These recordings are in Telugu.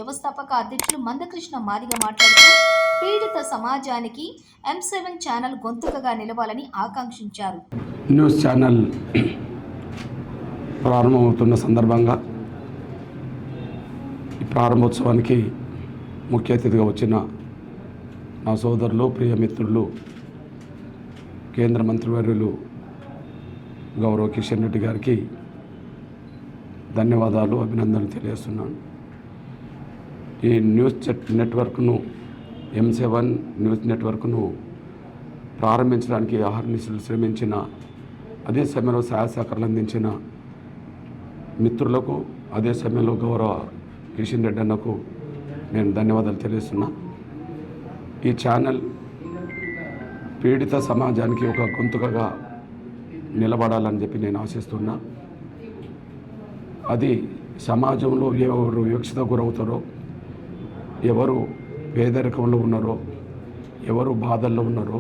వ్యవస్థాపక అధ్యక్షులు మందకృష్ణ మాదిగ మాట్లాడుతూ పీడిత సమాజానికి M7 ఛానల్ గొంతుకగా నిలవాలని ఆకాంక్షించారు. న్యూస్ ఛానల్ ప్రారంభమవుతున్న సందర్భంగా ఈ ప్రారంభోత్సవానికి ముఖ్య అతిథిగా వచ్చిన నా సోదరులు, ప్రియమిత్రులు, కేంద్ర మంత్రివర్యులు గౌరవ కిషన్ రెడ్డి గారికి ధన్యవాదాలు, అభినందనలు తెలియజేస్తున్నాను. ఈ న్యూస్ నెట్వర్క్ను M7 న్యూస్ నెట్వర్క్ను ప్రారంభించడానికి అహర్నిశలు శ్రమించిన, అదే సమయంలో సహాయ సహకారాలు అందించిన మిత్రులకు, అదే సమయంలో గౌరవ కిషన్ రెడ్డి అన్నకు నేను ధన్యవాదాలు తెలియజేస్తున్నా. ఈ ఛానల్ పీడిత సమాజానికి ఒక గొంతుకగా నిలబడాలని చెప్పి నేను ఆశిస్తున్నా. అది సమాజంలో ఎవరు వివక్షత గురవుతారో, ఎవరు పేదరికంలో ఉన్నారో, ఎవరు బాధల్లో ఉన్నారో,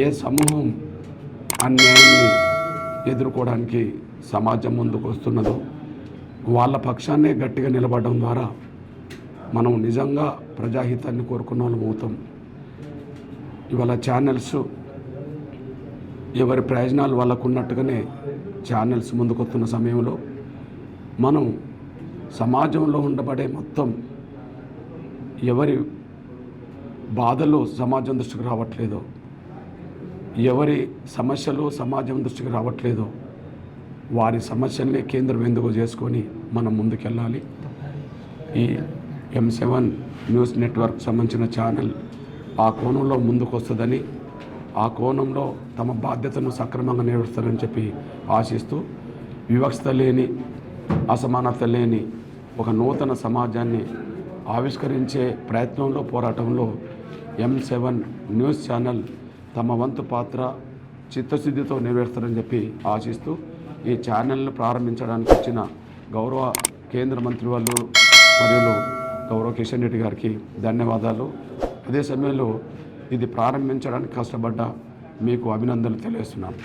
ఏ సమూహం అన్యాయాన్ని ఎదుర్కోవడానికి సమాజం ముందుకు వస్తున్నదో వాళ్ళ పక్షాన్నే గట్టిగా నిలబడడం ద్వారా మనం నిజంగా ప్రజాహితాన్ని కోరుకున్న వాళ్ళం అవుతాం. ఇవాళ ఛానల్స్ ఎవరి ప్రయోజనాలు వాళ్ళకు ఉన్నట్టుగానే ఛానల్స్ ముందుకొస్తున్న సమయంలో మనం సమాజంలో ఉండబడే మొత్తం ఎవరి బాధలు సమాజం దృష్టికి రావట్లేదో, ఎవరి సమస్యలు సమాజం దృష్టికి రావట్లేదో వారి సమస్యల్ని కేంద్రం ఎందుకు చేసుకొని మనం ముందుకెళ్ళాలి. ఈ M7 న్యూస్ నెట్వర్క్ సంబంధించిన ఛానల్ ఆ కోణంలో ముందుకు వస్తుందని, ఆ కోణంలో తమ బాధ్యతను సక్రమంగా నిర్వహిస్తారని చెప్పి ఆశిస్తూ, వివక్షత లేని, అసమానత లేని ఒక నూతన సమాజాన్ని ఆవిష్కరించే ప్రయత్నంలో, పోరాటంలో M7 న్యూస్ ఛానల్ తమ వంతు పాత్ర చిత్తశుద్ధితో నెరవేరుస్తారని చెప్పి ఆశిస్తూ, ఈ ఛానల్ను ప్రారంభించడానికి వచ్చిన గౌరవ కేంద్ర మంత్రి వాళ్ళు మరియు గౌరవ కిషన్ రెడ్డి గారికి ధన్యవాదాలు. అదే సమయంలో ఇది ప్రారంభించడానికి కష్టపడ్డ మీకు అభినందనలు తెలియజేస్తున్నాను.